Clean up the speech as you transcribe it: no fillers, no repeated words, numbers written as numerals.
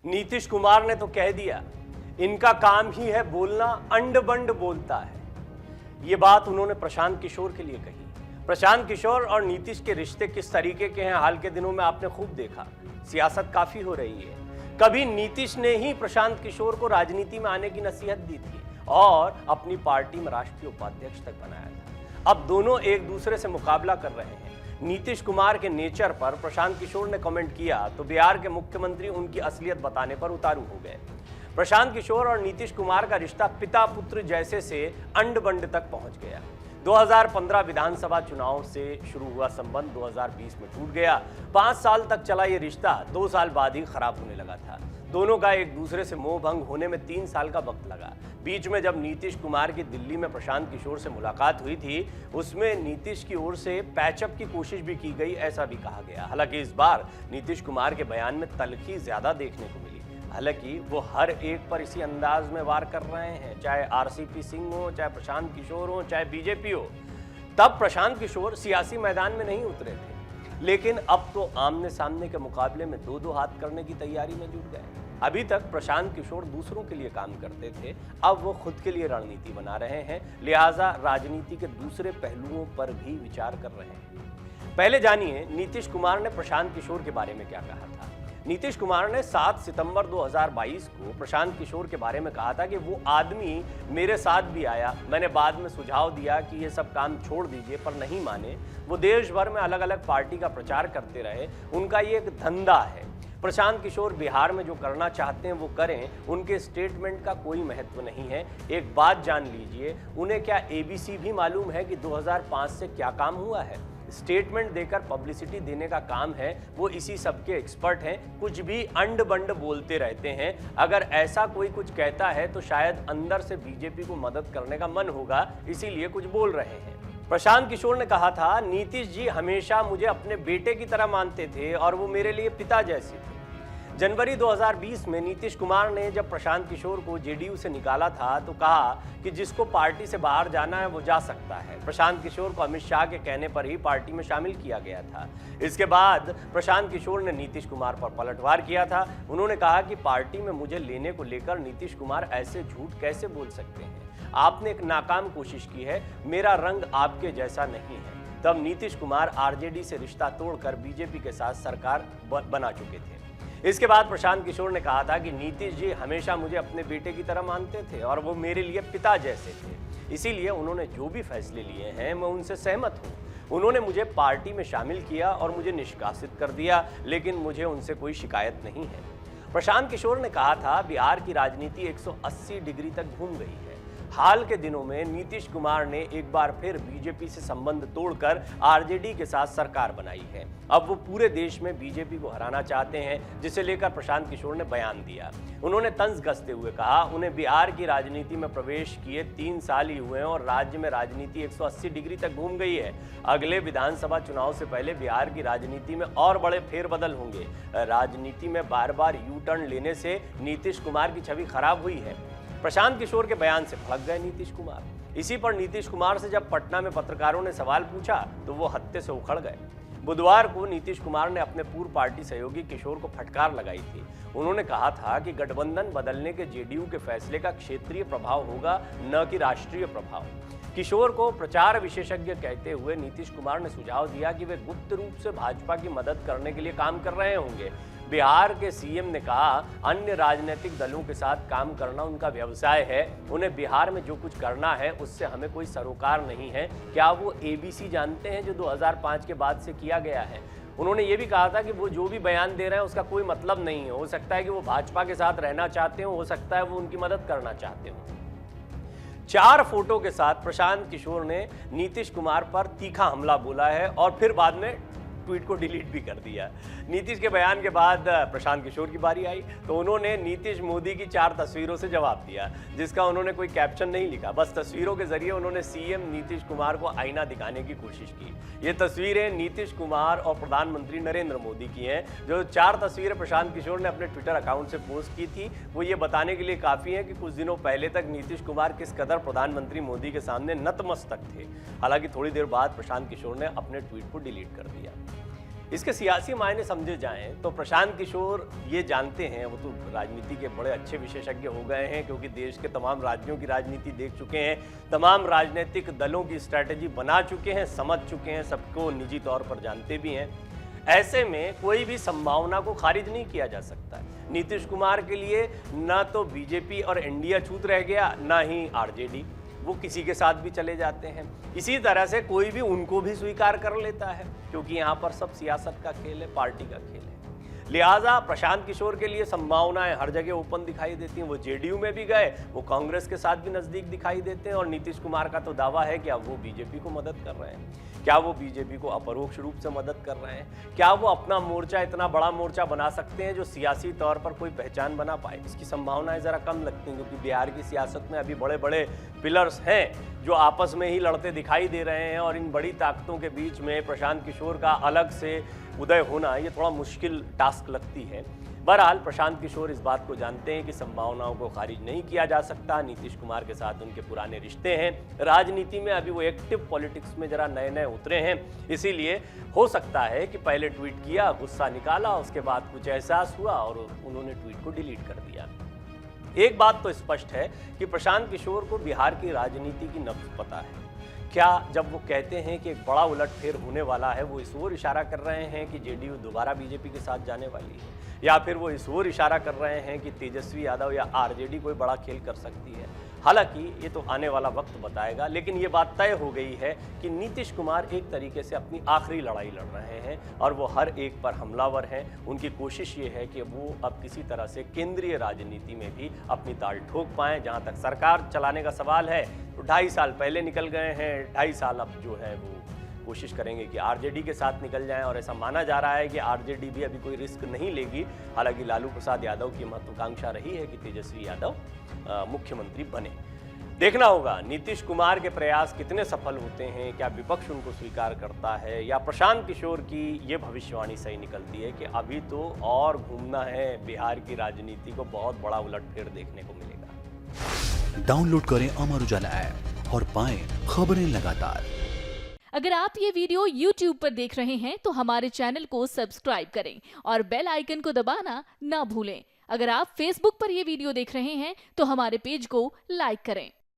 नीतीश कुमार ने तो कह दिया, इनका काम ही है बोलना, अंड बंड बोलता है। ये बात उन्होंने प्रशांत किशोर के लिए कही। प्रशांत किशोर और नीतीश के रिश्ते किस तरीके के हैं हाल के दिनों में आपने खूब देखा। सियासत काफी हो रही है। कभी नीतीश ने ही प्रशांत किशोर को राजनीति में आने की नसीहत दी थी और अपनी पार्टी में राष्ट्रीय उपाध्यक्ष तक बनाया था। अब दोनों एक दूसरे से मुकाबला कर रहे हैं। नीतीश कुमार के नेचर पर प्रशांत किशोर ने कमेंट किया तो बिहार के मुख्यमंत्री उनकी असलियत बताने पर उतारू हो गए। प्रशांत किशोर और नीतीश कुमार का रिश्ता पिता पुत्र जैसे से अंड बंड तक पहुंच गया। 2015 विधानसभा चुनाव से शुरू हुआ संबंध 2020 में टूट गया। 5 साल तक चला ये रिश्ता 2 साल बाद ही खराब होने लगा था। दोनों का एक दूसरे से मोह भंग होने में 3 साल का वक्त लगा। बीच में जब नीतीश कुमार की दिल्ली में प्रशांत किशोर से मुलाकात हुई थी, उसमें नीतीश की ओर से पैचअप की कोशिश भी की गई, ऐसा भी कहा गया। हालांकि इस बार नीतीश कुमार के बयान में तल्खी ज्यादा देखने को मिली। हालांकि वो हर एक पर इसी अंदाज में वार कर रहे हैं, चाहे आरसीपी सिंह हो, चाहे प्रशांत किशोर हो, चाहे बीजेपी हो। तब प्रशांत किशोर सियासी मैदान में नहीं उतरे थे, लेकिन अब तो आमने सामने के मुकाबले में 2-2 हाथ करने की तैयारी में जुट गए। अभी तक प्रशांत किशोर दूसरों के लिए काम करते थे, अब वो खुद के लिए रणनीति बना रहे हैं, लिहाजा राजनीति के दूसरे पहलुओं पर भी विचार कर रहे हैं। पहले जानिए नीतीश कुमार ने प्रशांत किशोर के बारे में क्या कहा था। नीतीश कुमार ने 7 सितंबर 2022 को प्रशांत किशोर के बारे में कहा था कि वो आदमी मेरे साथ भी आया, मैंने बाद में सुझाव दिया कि ये सब काम छोड़ दीजिए, पर नहीं माने। वो देश भर में अलग अलग पार्टी का प्रचार करते रहे, उनका ये एक धंधा है। प्रशांत किशोर बिहार में जो करना चाहते हैं वो करें, उनके स्टेटमेंट का कोई महत्व नहीं है। एक बात जान लीजिए, उन्हें क्या एबीसी भी मालूम है कि 2005 से क्या काम हुआ है। स्टेटमेंट देकर पब्लिसिटी देने का काम है, वो इसी सब के एक्सपर्ट हैं, कुछ भी अंड बंड बोलते रहते हैं। अगर ऐसा कोई कुछ कहता है तो शायद अंदर से बीजेपी को मदद करने का मन होगा, इसीलिए कुछ बोल रहे हैं। प्रशांत किशोर ने कहा था, नीतीश जी हमेशा मुझे अपने बेटे की तरह मानते थे और वो मेरे लिए पिता जैसे थे। जनवरी 2020 में नीतीश कुमार ने जब प्रशांत किशोर को जेडीयू से निकाला था तो कहा कि जिसको पार्टी से बाहर जाना है वो जा सकता है। प्रशांत किशोर को अमित शाह के कहने पर ही पार्टी में शामिल किया गया था। इसके बाद प्रशांत किशोर ने नीतीश कुमार पर पलटवार किया था। उन्होंने कहा कि पार्टी में मुझे लेने को लेकर नीतीश कुमार ऐसे झूठ कैसे बोल सकते हैं। आपने एक नाकाम कोशिश की है, मेरा रंग आपके जैसा नहीं है। तब नीतीश कुमार आरजेडी से रिश्ता तोड़कर बीजेपी के साथ सरकार बना चुके थे। इसके बाद प्रशांत किशोर ने कहा था कि नीतीश जी हमेशा मुझे अपने बेटे की तरह मानते थे और वो मेरे लिए पिता जैसे थे। इसीलिए उन्होंने जो भी फैसले लिए हैं मैं उनसे सहमत हूँ। उन्होंने मुझे पार्टी में शामिल किया और मुझे निष्कासित कर दिया, लेकिन मुझे उनसे कोई शिकायत नहीं है। प्रशांत किशोर ने कहा था, बिहार की राजनीति 180 डिग्री तक घूम गई है। हाल के दिनों में नीतीश कुमार ने एक बार फिर बीजेपी से संबंध तोड़कर आरजेडी के साथ सरकार बनाई है। अब वो पूरे देश में बीजेपी को हराना चाहते हैं, जिसे लेकर प्रशांत किशोर ने बयान दिया। उन्होंने तंज कसते हुए कहा, उन्हें बिहार की राजनीति में प्रवेश किए 3 साल ही हुए हैं और राज्य में राजनीति 180 डिग्री तक घूम गई है। अगले विधानसभा चुनाव से पहले बिहार की राजनीति में और बड़े फेरबदल होंगे। राजनीति में बार बार यू टर्न लेने से नीतीश कुमार की छवि खराब हुई है। प्रशांत किशोर के बयान से भड़क गए नीतीश कुमार। इसी पर नीतीश कुमार से जब पटना में पत्रकारों ने सवाल पूछा तो वो हत्थे से उखड़ गए। बुधवार को नीतीश कुमार ने अपने पूर्व पार्टी सहयोगी किशोर को फटकार लगाई थी। उन्होंने कहा था कि गठबंधन बदलने के जेडीयू के फैसले का क्षेत्रीय प्रभाव होगा, न कि राष्ट्रीय प्रभाव। किशोर को प्रचार विशेषज्ञ कहते हुए नीतीश कुमार ने सुझाव दिया कि वे गुप्त रूप से भाजपा की मदद करने के लिए काम कर रहे होंगे। बिहार के सीएम ने कहा, अन्य राजनीतिक दलों के साथ काम करना उनका व्यवसाय है, उन्हें बिहार में जो कुछ करना है उससे हमें कोई सरोकार नहीं है। क्या वो एबीसी जानते हैं जो 2005 के बाद से किया गया है? उन्होंने ये भी कहा था कि वो जो भी बयान दे रहे हैं उसका कोई मतलब नहीं है। हो सकता है कि वो भाजपा के साथ रहना चाहते हो सकता है वो उनकी मदद करना चाहते हो। 4 फोटो के साथ प्रशांत किशोर ने नीतीश कुमार पर तीखा हमला बोला है और फिर बाद में ट्वीट को डिलीट भी कर दिया। नीतीश के बयान के बाद प्रशांत किशोर की बारी आई तो उन्होंने नीतीश मोदी की 4 तस्वीरों से जवाब दिया, जिसका उन्होंने कोई कैप्शन नहीं लिखा। बस तस्वीरों के जरिए उन्होंने सीएम नीतीश कुमार को आईना दिखाने की कोशिश की। ये तस्वीरें नीतीश कुमार और प्रधानमंत्री नरेंद्र मोदी की हैं। जो 4 तस्वीरें प्रशांत किशोर ने अपने ट्विटर अकाउंट से पोस्ट की थी, वो ये बताने के लिए काफ़ी है कि कुछ दिनों पहले तक नीतीश कुमार किस कदर प्रधानमंत्री मोदी के सामने नतमस्तक थे। हालांकि थोड़ी देर बाद प्रशांत किशोर ने अपने ट्वीट को डिलीट कर दिया। इसके सियासी मायने समझे जाएं तो प्रशांत किशोर ये जानते हैं, वो तो राजनीति के बड़े अच्छे विशेषज्ञ हो गए हैं क्योंकि देश के तमाम राज्यों की राजनीति देख चुके हैं, तमाम राजनीतिक दलों की स्ट्रैटेजी बना चुके हैं, समझ चुके हैं, सबको निजी तौर पर जानते भी हैं। ऐसे में कोई भी संभावना को खारिज नहीं किया जा सकता है। नीतीश कुमार के लिए ना तो बीजेपी और एनडीए अछूत रह गया, ना ही आरजेडी, वो किसी के साथ भी चले जाते हैं। इसी तरह से कोई भी उनको भी स्वीकार कर लेता है क्योंकि यहाँ पर सब सियासत का खेल है, पार्टी का खेल है। लिहाजा प्रशांत किशोर के लिए संभावनाएं हर जगह ओपन दिखाई देती हैं। वो जेडीयू में भी गए, वो कांग्रेस के साथ भी नजदीक दिखाई देते हैं और नीतीश कुमार का तो दावा है कि अब वो बीजेपी को मदद कर रहे हैं। क्या वो बीजेपी को अपरोक्ष रूप से मदद कर रहे हैं? क्या वो अपना मोर्चा इतना बड़ा मोर्चा बना सकते हैं जो सियासी तौर पर कोई पहचान बना पाए? इसकी संभावनाएं जरा कम लगती हैं क्योंकि बिहार की सियासत में अभी बड़े बड़े पिलर्स हैं जो आपस में ही लड़ते दिखाई दे रहे हैं और इन बड़ी ताकतों के बीच में प्रशांत किशोर का अलग से उदय होना ये थोड़ा मुश्किल टास्क लगती है। बहरहाल प्रशांत किशोर इस बात को जानते हैं कि संभावनाओं को खारिज नहीं किया जा सकता। नीतीश कुमार के साथ उनके पुराने रिश्ते हैं, राजनीति में अभी वो एक्टिव पॉलिटिक्स में जरा नए नए उतरे हैं, इसीलिए हो सकता है कि पहले ट्वीट किया, गुस्सा निकाला, उसके बाद कुछ एहसास हुआ और उन्होंने ट्वीट को डिलीट कर दिया। एक बात तो स्पष्ट है कि प्रशांत किशोर को बिहार की राजनीति की नब्ज पता है। क्या जब वो कहते हैं कि एक बड़ा उलटफेर होने वाला है, वो इस ओर इशारा कर रहे हैं कि जेडीयू दोबारा बीजेपी के साथ जाने वाली है, या फिर वो इस ओर इशारा कर रहे हैं कि तेजस्वी यादव या आरजेडी कोई बड़ा खेल कर सकती है? हालांकि ये तो आने वाला वक्त बताएगा, लेकिन ये बात तय हो गई है कि नीतीश कुमार एक तरीके से अपनी आखिरी लड़ाई लड़ रहे हैं और वो हर एक पर हमलावर हैं। उनकी कोशिश ये है कि वो अब किसी तरह से केंद्रीय राजनीति में भी अपनी ताल ठोक पाएं। जहाँ तक सरकार चलाने का सवाल है तो 2.5 साल पहले निकल गए हैं, 2.5 साल अब जो है वो कोशिश करेंगे कि आरजेडी के साथ निकल जाएं और ऐसा माना जा रहा है कि आरजेडी भी अभी कोई रिस्क नहीं लेगी। हालांकि लालू प्रसाद यादव की महत्वाकांक्षा रही है कि तेजस्वी यादव मुख्यमंत्री बने। देखना होगा नीतीश कुमार के प्रयास कितने सफल होते हैं, क्या विपक्ष उनको स्वीकार करता है या प्रशांत किशोर की ये भविष्यवाणी सही निकलती है कि अभी तो और घूमना है, बिहार की राजनीति को बहुत बड़ा उलटफेर देखने को मिलेगा। डाउनलोड करें अमर उजाला ऐप और पाएं खबरें लगातार। अगर आप ये वीडियो YouTube पर देख रहे हैं तो हमारे चैनल को सब्सक्राइब करें और बेल आइकन को दबाना ना भूलें। अगर आप Facebook पर ये वीडियो देख रहे हैं तो हमारे पेज को लाइक करें।